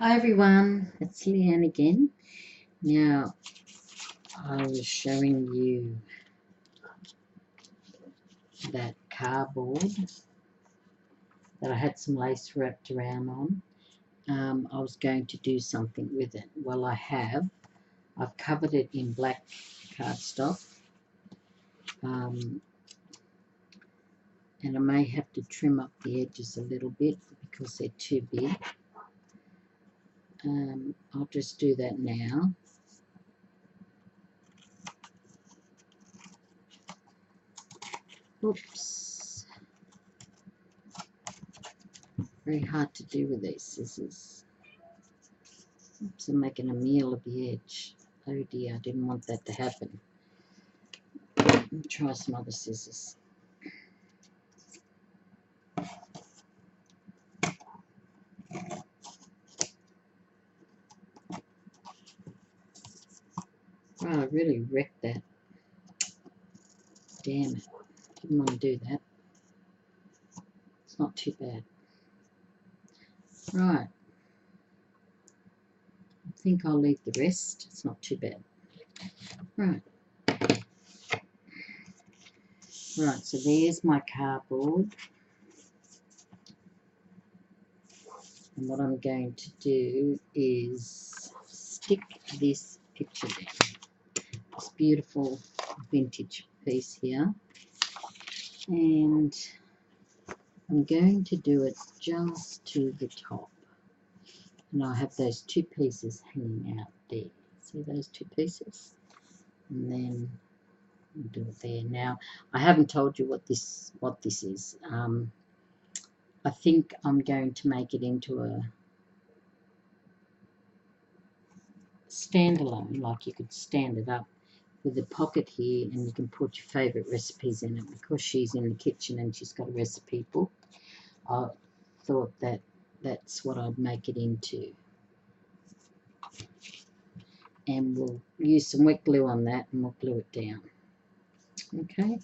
Hi everyone, it's Leanne again. Now, I was showing you that cardboard that I had some lace wrapped around on. I was going to do something with it. Well, I have. I've covered it in black cardstock. And I may have to trim up the edges a little bit because they're too big. I'll just do that now. Oops. Very hard to do with these scissors. Oops, I'm making a meal of the edge. Oh dear, I didn't want that to happen. Let me try some other scissors. Wow, I really wrecked that. Damn it. Didn't want to do that. It's not too bad. Right. I think I'll leave the rest. It's not too bad. Right. Right, so there's my cardboard. And what I'm going to do is stick this picture there. This beautiful vintage piece here. And I'm going to do it just to the top. And I have those two pieces hanging out there. See those two pieces? And then I'll do it there. Now, I haven't told you what this is. I think I'm going to make it into a standalone, like you could stand it up with a pocket here and you can put your favourite recipes in it. Because she's in the kitchen and she's got a recipe book, I thought that that's what I'd make it into. And we'll use some wet glue on that and we'll glue it down. Okay,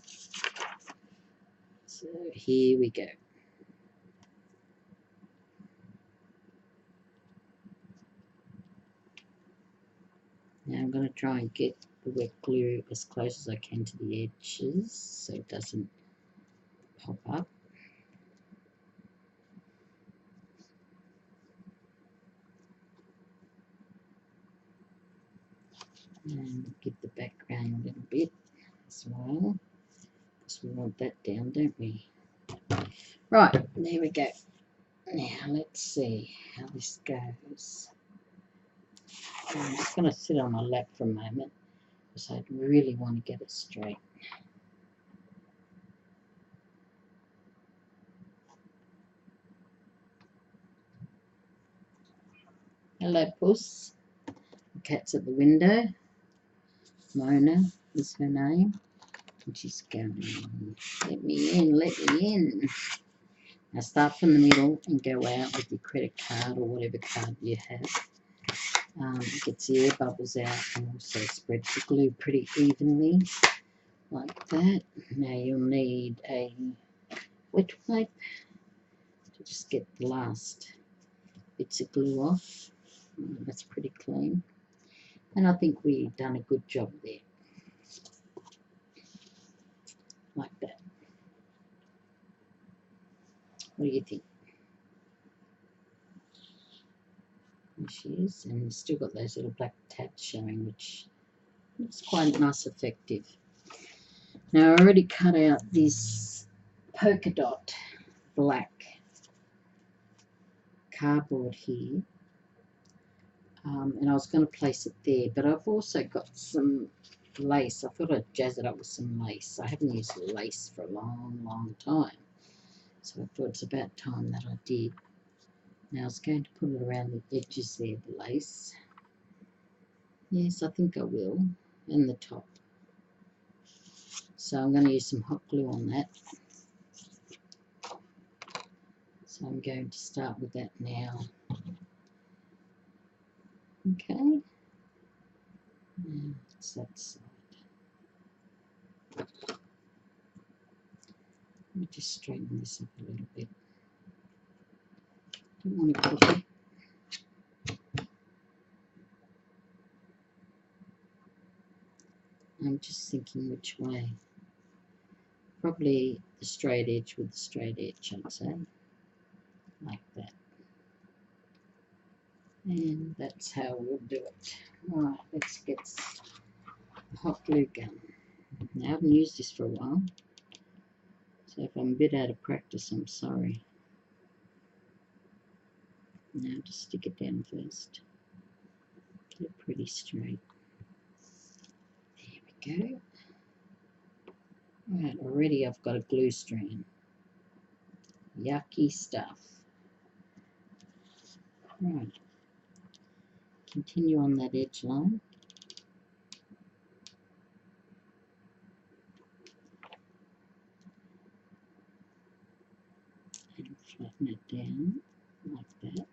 so here we go. Now I'm going to try and get the wet glue as close as I can to the edges so it doesn't pop up. And give the background a little bit as well, because we want that down, don't we? Right, there we go. Now let's see how this goes. I'm just going to sit on my lap for a moment because I really want to get it straight. Hello, Puss. The cat's at the window. Mona is her name. And she's going, let me in, let me in. Now start from the middle and go out with your credit card or whatever card you have. It gets the air bubbles out and also spreads the glue pretty evenly, like that. Now you'll need a wet wipe to just get the last bits of glue off. That's pretty clean. And I think we've done a good job there. Like that. What do you think? There she is, and still got those little black tabs showing, which looks quite nice, effective. Now I already cut out this polka dot black cardboard here, and I was going to place it there, but I've also got some lace. I thought I'd jazz it up with some lace. I haven't used lace for a long time, so I thought it's about time that I did. Now I was going to put it around the edges there, the lace. Yes, I think I will, and the top. So I'm going to use some hot glue on that. So I'm going to start with that now. Okay. Now it's that side. Let me just straighten this up a little bit. Don't want to push it. I'm just thinking which way. Probably the straight edge with the straight edge, I'd say. Like that. And that's how we'll do it. Alright, let's get a hot glue gun. Now, I haven't used this for a while, so if I'm a bit out of practice, I'm sorry. Now just stick it down first. Get it pretty straight. There we go. Right, already I've got a glue strand. Yucky stuff. Right. Continue on that edge line. And flatten it down like that.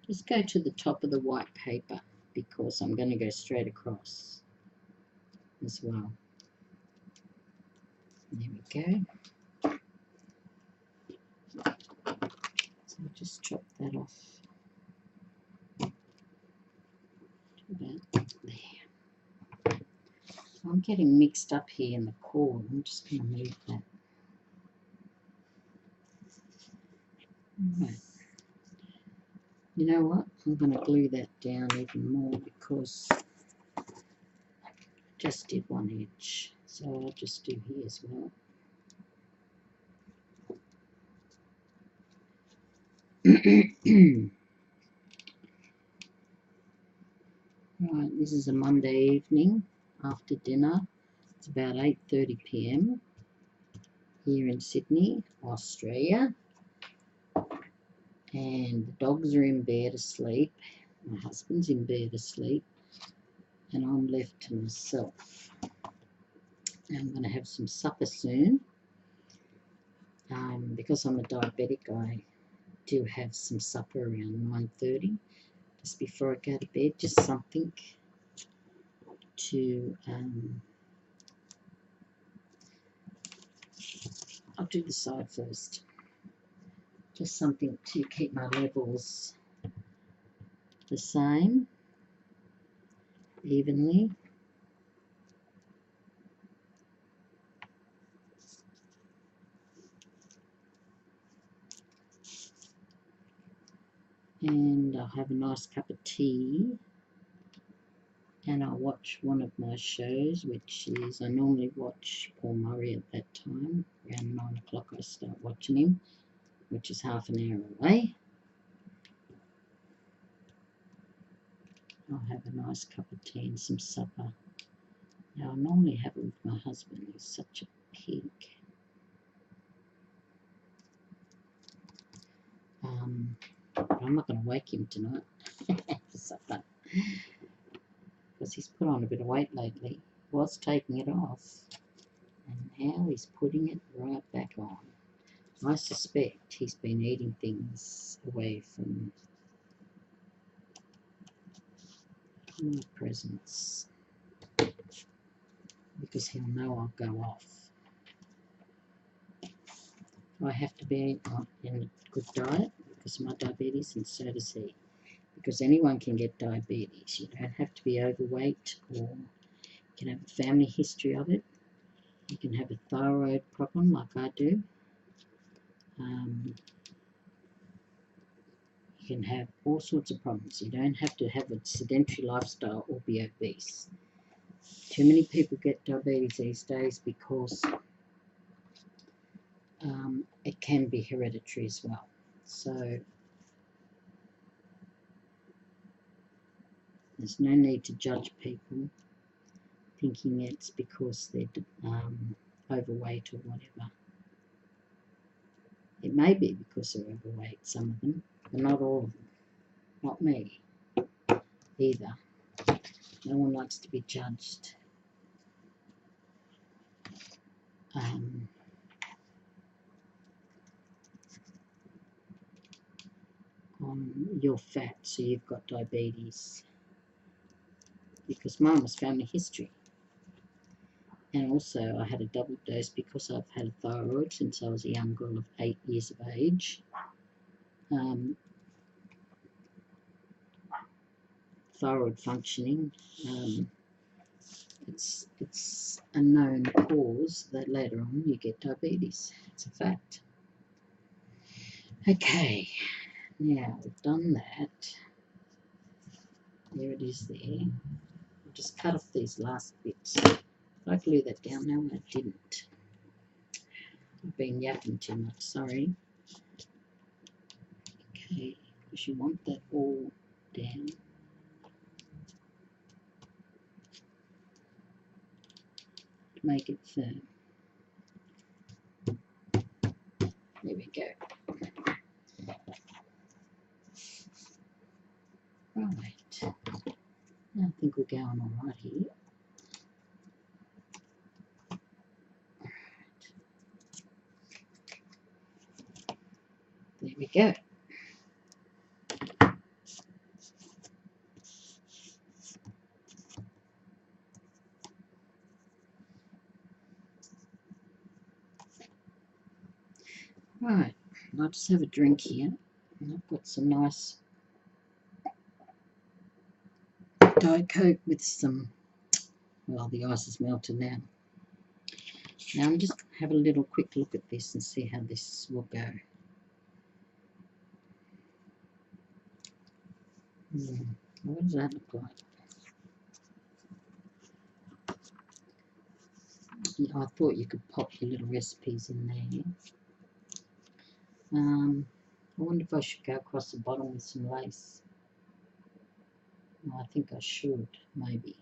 Just go to the top of the white paper because I'm going to go straight across as well. There we go. So I'll just chop that off. About there. I'm getting mixed up here in the cord. I'm just going to move that. Right. You know what? I'm going to glue that down even more because I just did one edge. So I'll just do here as well. Right, this is a Monday evening after dinner. It's about 8:30 p.m. here in Sydney, Australia. And the dogs are in bed asleep. My husband's in bed asleep. And I'm left to myself. Now I'm going to have some supper soon. Because I'm a diabetic, I do have some supper around 9:30. Just before I go to bed, just something to I'll do the side first. Just something to keep my levels the same, evenly. And I'll have a nice cup of tea. And I'll watch one of my shows, which is, I normally watch Paul Murray at that time. Around 9 o'clock I start watching him, which is half an hour away. I'll have a nice cup of tea and some supper. Now, I normally have it with my husband. He's such a pig. But I'm not going to wake him tonight for supper because he's put on a bit of weight lately. He was taking it off, and now he's putting it right back on. I suspect he's been eating things away from my presence because he'll know I'll go off. I have to be in a good diet because of my diabetes, and so does he. Because anyone can get diabetes. You don't have to be overweight, or you can have a family history of it. You can have a thyroid problem like I do. You can have all sorts of problems. You don't have to have a sedentary lifestyle or be obese. Too many people get diabetes these days because it can be hereditary as well. So there's no need to judge people thinking it's because they're overweight or whatever. It may be because they're overweight, some of them, but not all of them. Not me either. No one likes to be judged on your fat, so you've got diabetes. Because mine was family history. And also I had a double dose because I've had a thyroid since I was a young girl of 8 years of age. thyroid functioning. It's a known cause that later on you get diabetes. It's a fact. Okay, now we've done that. There it is there. I'll just cut off these last bits. Did I glue that down? No, I didn't. I've been yapping too much, sorry. Okay, because you want that all down. To make it firm. There we go. Right. I think we're going all right here. There we go. Right, I'll just have a drink here. And I've got some nice Diet Coke with some, well, the ice is melted now. Now I'm just going to have a little quick look at this and see how this will go. What does that look like? Yeah, I thought you could pop your little recipes in there. I wonder if I should go across the bottom with some lace. I think I should, maybe.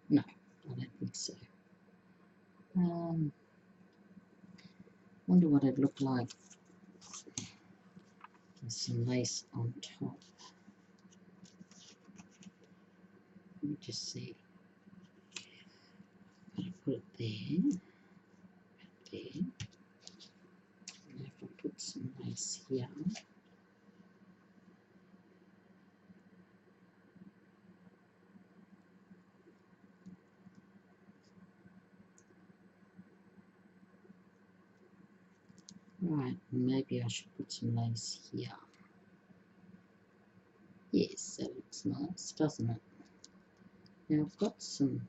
No, I don't think so. Wonder what it'd look like with some lace on top. Let me just see. I'll put it there. There. And if I put some lace here. Right, maybe I should put some lace here. Yes, that looks nice, doesn't it? Now I've got some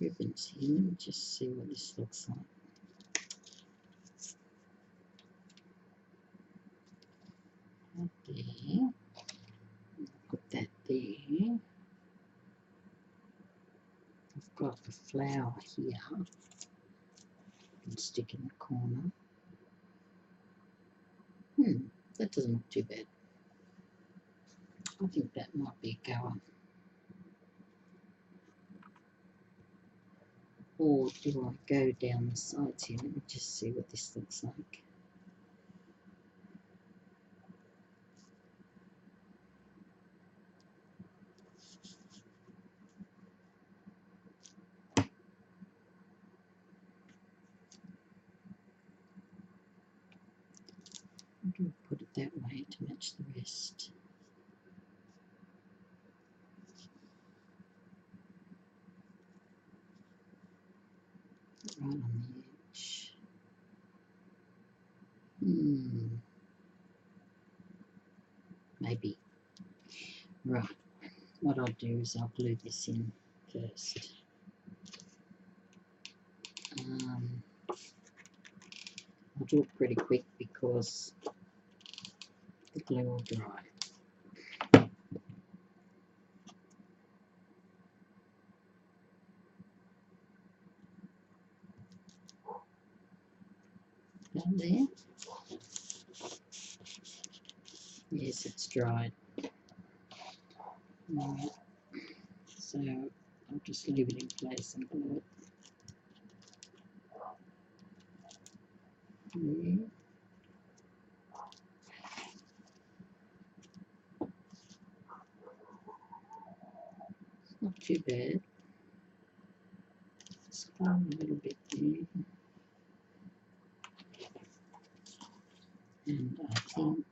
ribbons here. Let me just see what this looks like. Right there. Put that there. I've got the flower here. And stick in the corner. That doesn't look too bad. I think that might be a goer. Or do I go down the sides here? Let me just see what this looks like. I'm going to put it that way to match the rest. Right on the edge. Maybe. Right. What I'll do is I'll glue this in first. I'll do it pretty quick because the glue will dry. Down there. Yes, it's dried. Right. So I'll just leave it in place and glue it. There. It's not too bad. Just glue a little bit there. And I think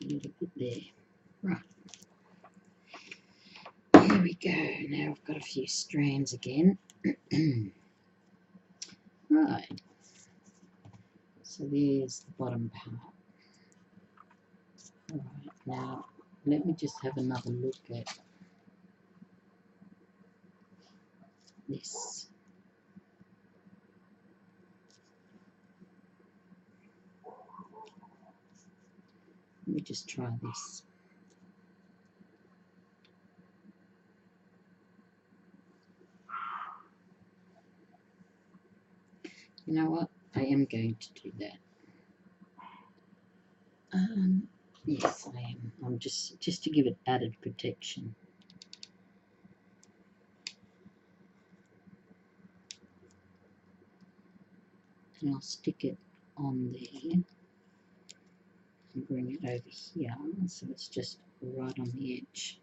a little bit there. Right. There we go. Now I've got a few strands again. Right. So there's the bottom part. Alright, now let me just have another look at this. Let me just try this. You know what? I am going to do that. Yes, I am. I'm just to give it added protection. And I'll stick it on there and bring it over here so it's just right on the edge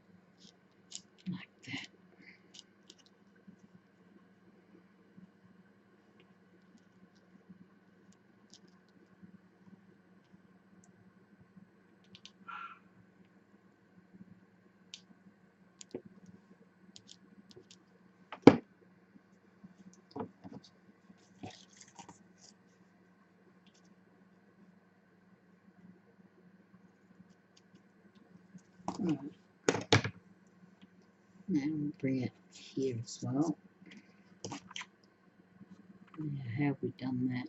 like that. Right. Now we'll bring it here as well. Now, how have we done that?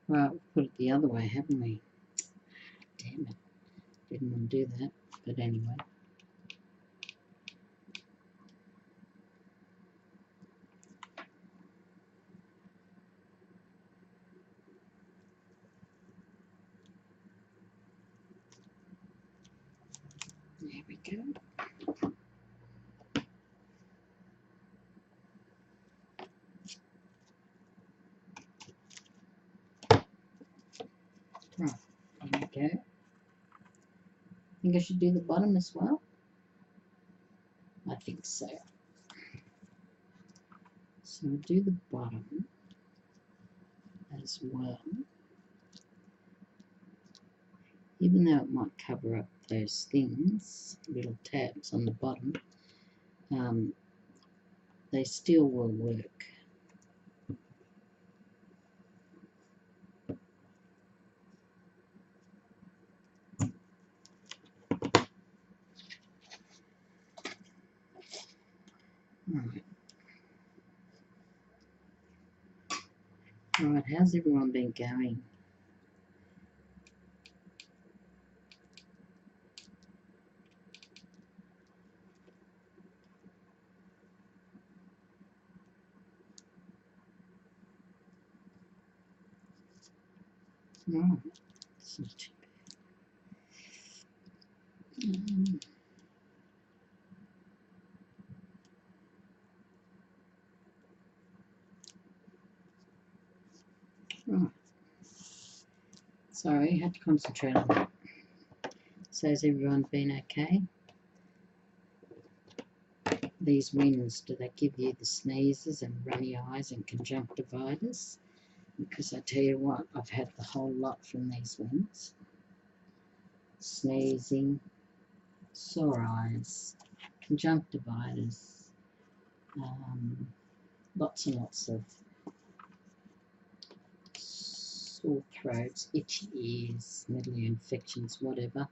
Right, we've put it the other way, haven't we? Damn it. Didn't want to do that, but anyway. There we go. Right, there we go. Think I should do the bottom as well? I think so. So I'll do the bottom as well. Even though it might cover up those things, little tabs on the bottom, they still will work. Right. Alright, how's everyone been going? Right, it's not too bad. Right. Sorry, had to concentrate on that. So has everyone been okay? These winds, do they give you the sneezes and runny eyes and conjunctivitis? Because I tell you what, I've had the whole lot from these winds. Sneezing, sore eyes, conjunctivitis, lots and lots of sore throats, itchy ears, middle ear infections, whatever.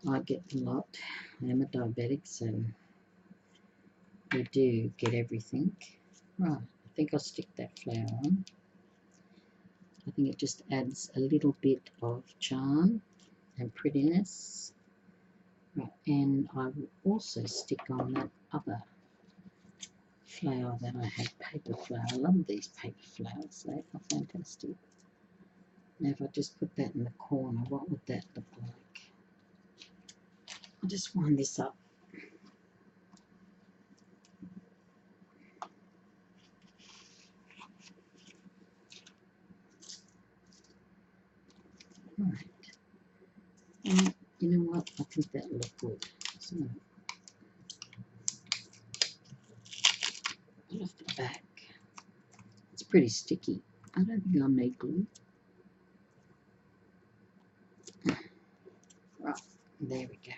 I get a lot. I am a diabetic, so we do get everything. Right, I think I'll stick that flower on. I think it just adds a little bit of charm and prettiness. Right, and I will also stick on that other flower that I had, paper flower. I love these paper flowers, they are fantastic. Now if I just put that in the corner, what would that look like? I'll just wind this up. Right. And you know what? I think that'll look good. So pull off the back. It's pretty sticky. I don't think I'll need glue. Right, there we go.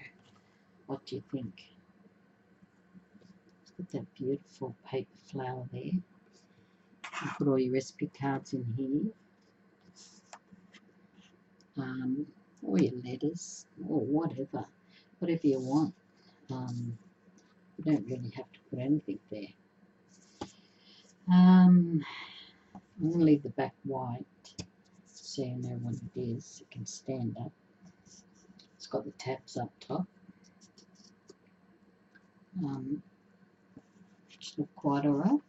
What do you think? Put that beautiful paper flower there. You put all your recipe cards in here. or your letters, or whatever you want. You don't really have to put anything there. I'm going to leave the back white so you know what it is. It can stand up. It's got the tabs up top, which look quite alright.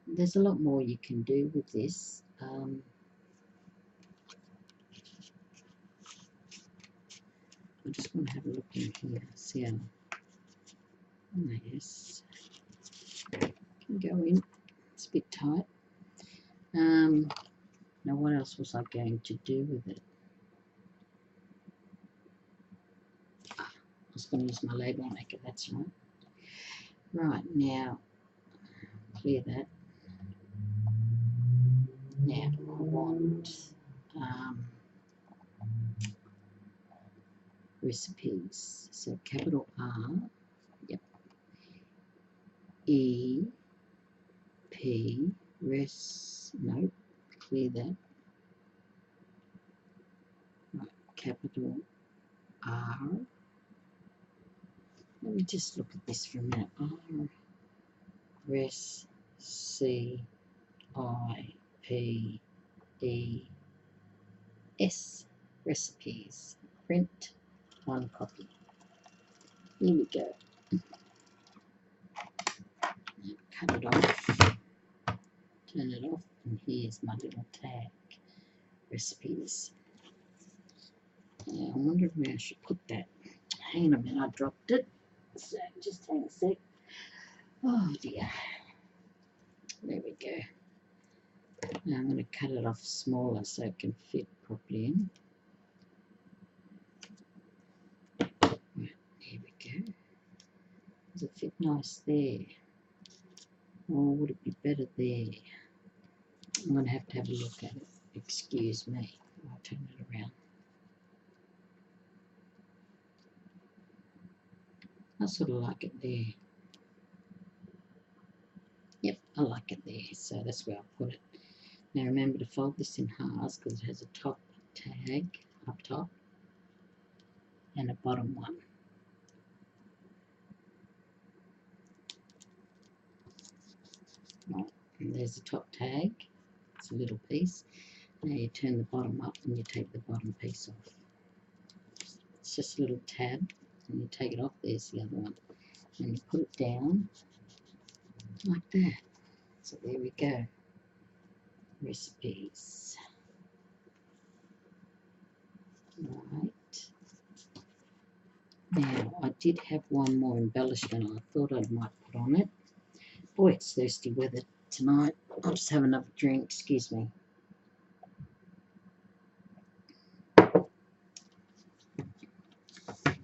There's a lot more you can do with this. I just want to have a look in here, see how, oh yes, can go in, it's a bit tight. Now what else was I going to do with it? I was going to use my label maker, that's right. Right, now, clear that. Now, I want recipes. So capital R, yep, E, P, nope, clear that. Right, capital R. Let me just look at this for a minute. R, C, I, P, E, S, recipes. Print, 1 copy. Here we go. Cut it off, turn it off, and here's my little tag, recipes. Yeah, I wonder where I should put that. Hang on a minute, I dropped it. So just hang a sec. Oh dear. There we go. Now I'm going to cut it off smaller so it can fit properly in. Right, here we go. Does it fit nice there? Or would it be better there? I'm going to have a look at it. Excuse me. I'll turn it around. I sort of like it there. Yep, I like it there. So that's where I'll put it. Now remember to fold this in halves because it has a top tag up top and a bottom one. Right, and there's the top tag. It's a little piece. Now you turn the bottom up and you take the bottom piece off. It's just a little tab and you take it off. There's the other one. And you put it down like that. So there we go. Recipes. Right. Now I did have one more embellishment I thought I might put on it. Boy, it's thirsty weather tonight. I'll just have another drink, excuse me.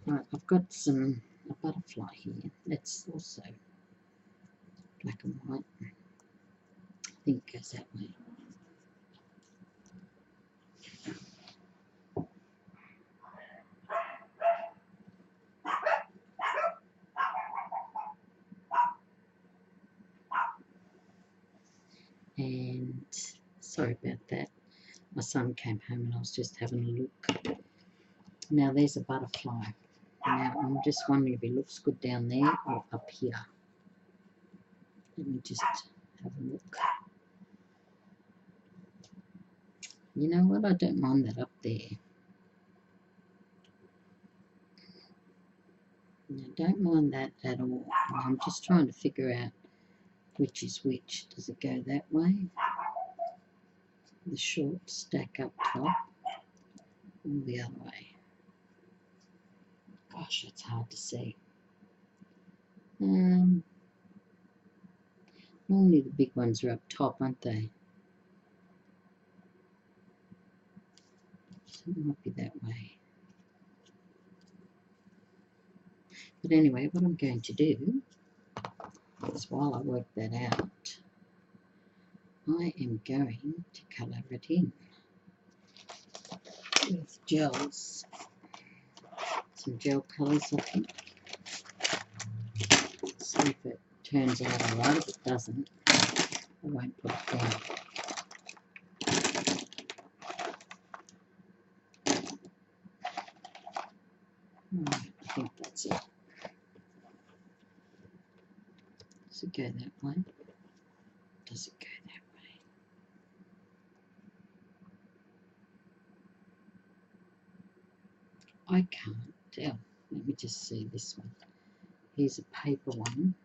Right, I've got a butterfly here. That's also black and white. I think it goes that way. And sorry about that. My son came home and I was just having a look. Now there's a butterfly. Now I'm just wondering if it looks good down there or up here. Let me just have a look. You know what? I don't mind that up there. I don't mind that at all. I'm just trying to figure out which is which. Does it go that way? The short stack up top, or the other way? Gosh, it's hard to see. Normally the big ones are up top, aren't they? So it might be that way. But anyway, what I'm going to do is while I work that out, I am going to colour it in with gels. Some gel colours, I think. See if it turns out alright. If it doesn't, I won't put it down. Does it go that way? Does it go that way? I can't tell. Let me just see this one. Here's a paper one.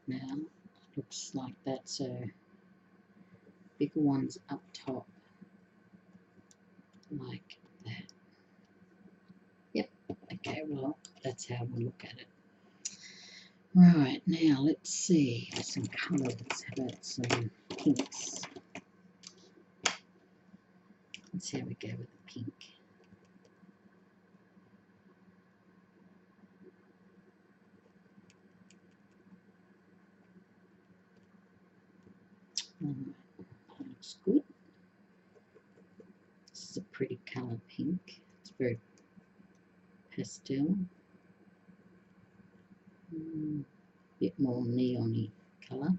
Now, looks like that, so bigger one's up top, like that. Yep, okay, well, that's how we'll look at it. Right, now let's see some colours. How about some pinks? Let's see how we go with the pink. That looks good. This is a pretty colour pink. It's very pastel. Bit more neon-y colour.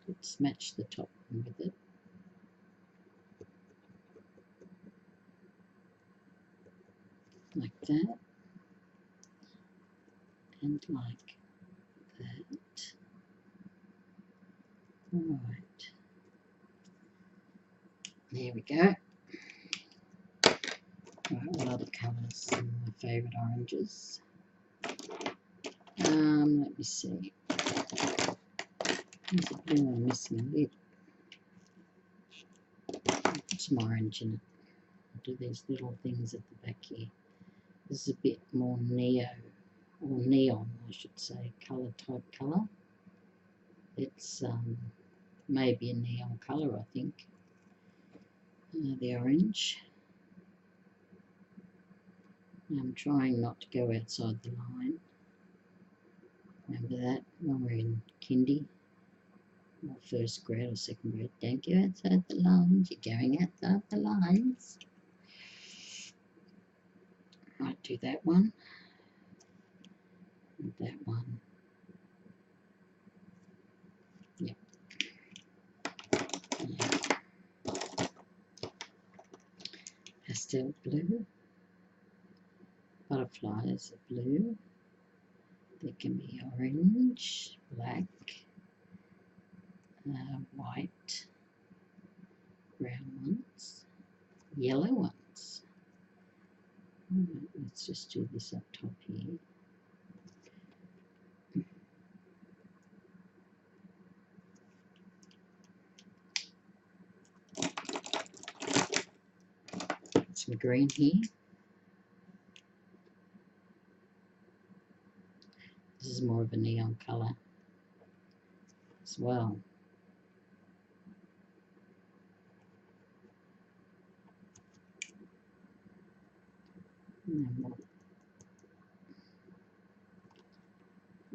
Let's match the top one with it. Like that. And like that. Alright. There we go. Right, what other colours? Some of my favourite oranges. Let me see. There's a blue one missing a lid. Put some orange in it. I'll do these little things at the back here. This is a bit more neon, I should say, colour type colour. It's maybe a neon colour, I think. The orange. I'm trying not to go outside the line. Remember that when we're in kindy, or first grade or second grade. Don't go outside the lines. You're going outside the lines. Might do that one. And that one. Yep. Yeah. Pastel blue. Butterflies are blue. They can be orange, black, white, brown ones, yellow ones. Right, let's just do this up top here. Some green here. This is more of a neon colour as well.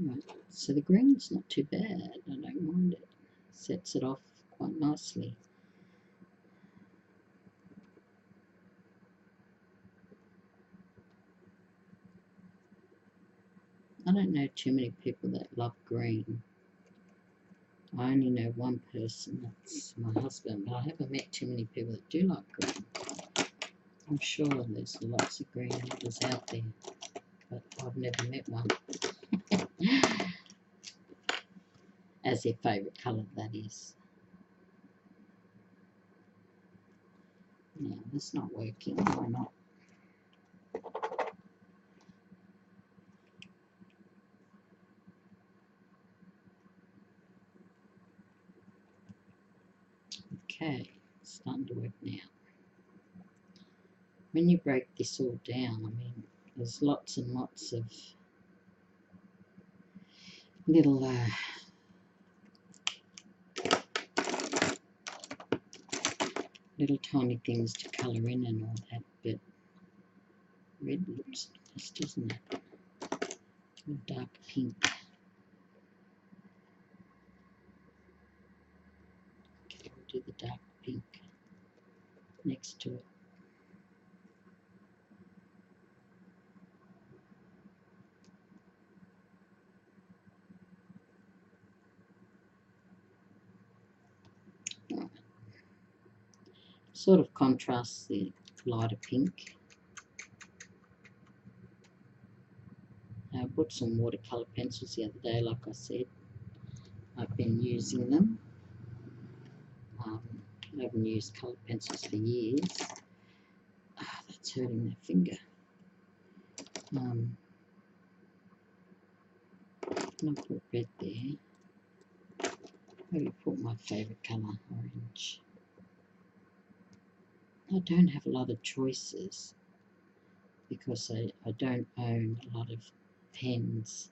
Right, so the green's not too bad. I don't mind it. Sets it off quite nicely. I don't know too many people that love green. I only know one person, that's my husband, but I haven't met too many people that do like green. I'm sure there's lots of green lovers out there, but I've never met one. As their favourite colour, that is. Now, that's not working. Why not? Okay, it's starting to work now. When you break this all down, I mean, there's lots and lots of little little tiny things to colour in and all that, but red looks nice, doesn't it? A dark pink. Okay, we'll do the dark pink next to it. Right. Sort of contrasts the lighter pink. bought some watercolour pencils the other day, like I said. I've been using them. I haven't used coloured pencils for years. That's hurting that finger. I'll put red there. Maybe put my favourite colour, orange. I don't have a lot of choices because I don't own a lot of pens.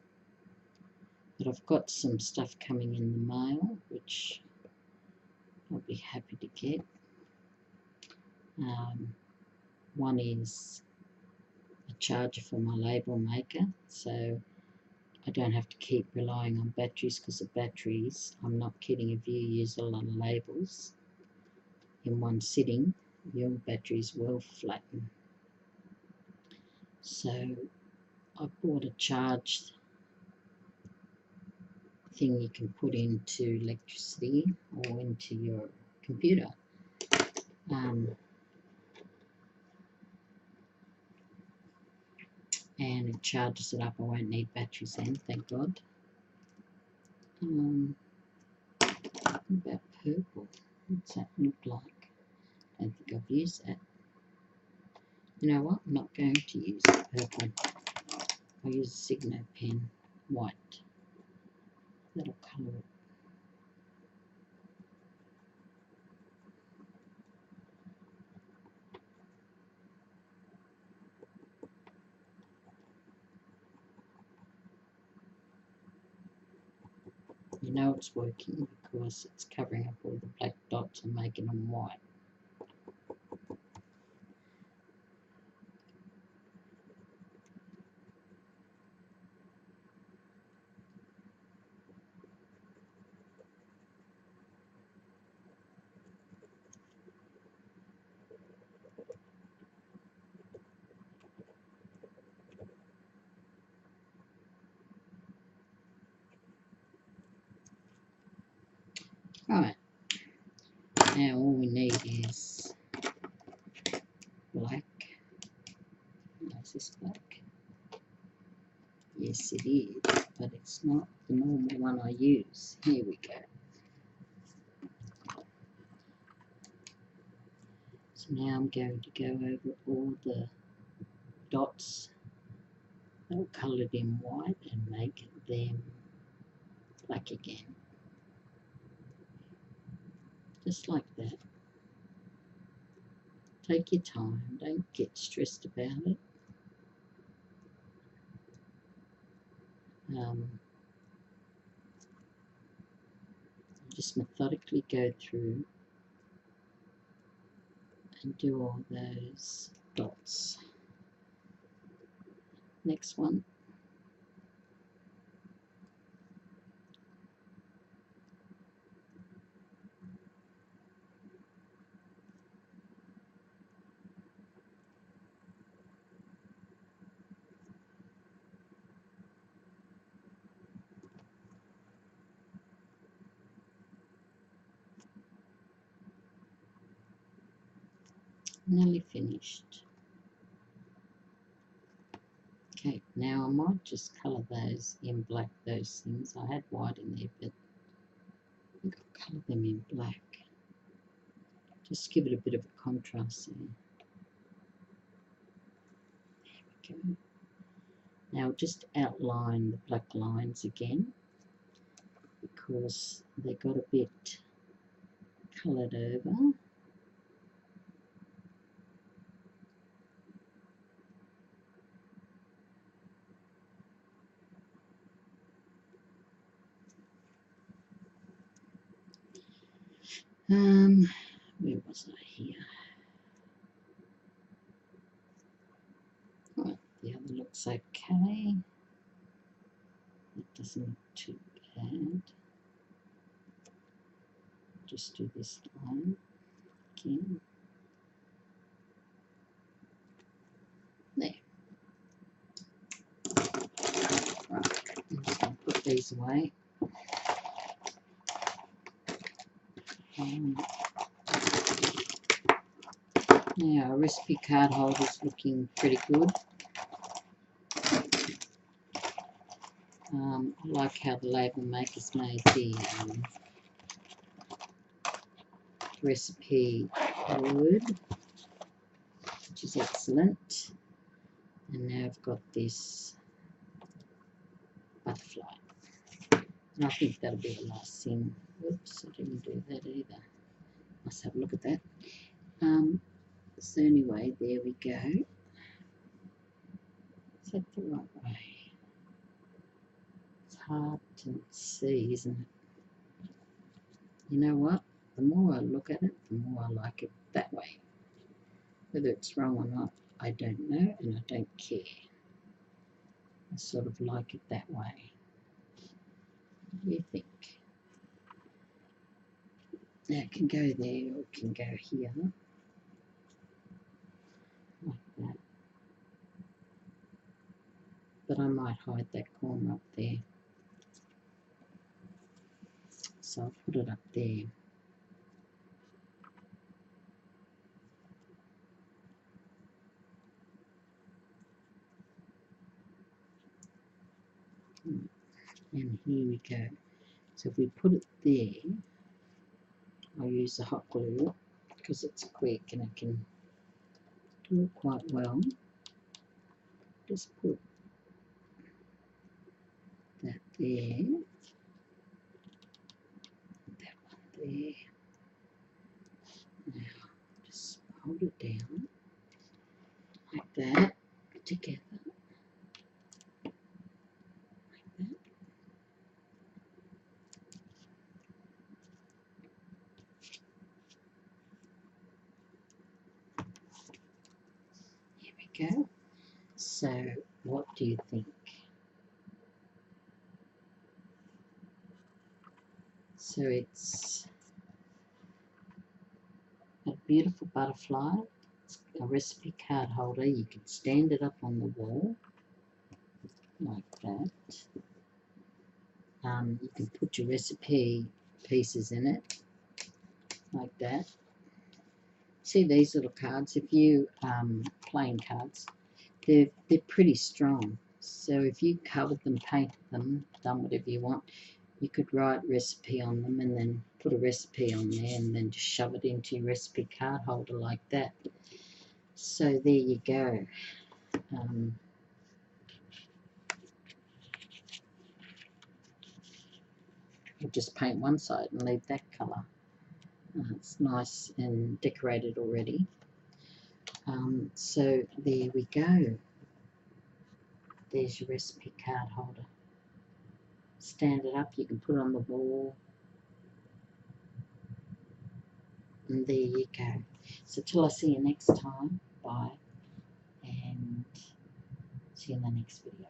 But I've got some stuff coming in the mail, which I'll be happy to get. One is a charger for my label maker, so I don't have to keep relying on batteries, because the batteries, I'm not kidding, if you use a lot of labels in one sitting, your batteries will flatten. So I bought a charged thing you can put into electricity or into your computer. And it charges it up. I won't need batteries then, thank God. What about purple? What's that look like? I don't think I've used that. You know what? I'm not going to use purple. I'll use a Signo pen, white. That'll colour it. You know it's working because it's covering up all the black dots and making them white. Right, now all we need is black. Is this black? Yes, it is, but it's not the normal one I use. Here we go. So now I'm going to go over all the dots that were coloured in white and make them black again. Just like that. Take your time, don't get stressed about it. Just methodically go through and do all those dots. Next one. Nearly finished. Okay, now I might just colour those in black, those things. I had white in there, but I think I'll colour them in black. Just give it a bit of a contrast there. There we go. Now just outline the black lines again, because they got a bit coloured over. Where was I here? Right, the other looks okay. It doesn't look too bad. Just do this line again. There. Right, I'm just going to put these away. Now, our recipe card holder's looking pretty good. I like how the label makers made the recipe word, which is excellent. And now I've got this butterfly. And I think that'll be the last thing. Oops, I didn't do that either. Let's have a look at that. So anyway, there we go. Is that the right way? It's hard to see, isn't it? You know what? The more I look at it, the more I like it that way. Whether it's wrong or not, I don't know, and I don't care. I sort of like it that way. What do you think? Now it can go there, or it can go here, like that. But I might hide that corner up there. So I'll put it up there. And here we go. So if we put it there, I'll use the hot glue because it's quick and it can do it quite well. Just put that there, that one there. Now just hold it down like that, together, like that. Here we go. So what do you think? So it's a beautiful butterfly, a recipe card holder. You can stand it up on the wall like that. You can put your recipe pieces in it like that. See these little cards? If you plain cards, they're pretty strong. So if you covered them, painted them, done whatever you want, you could write recipe on them and then put a recipe on there and then just shove it into your recipe card holder like that. So there you go. We'll just paint one side and leave that colour. It's nice and decorated already. So there we go. There's your recipe card holder. Stand it up, you can put it on the wall. And there you go. So till I see you next time, bye. And see you in the next video.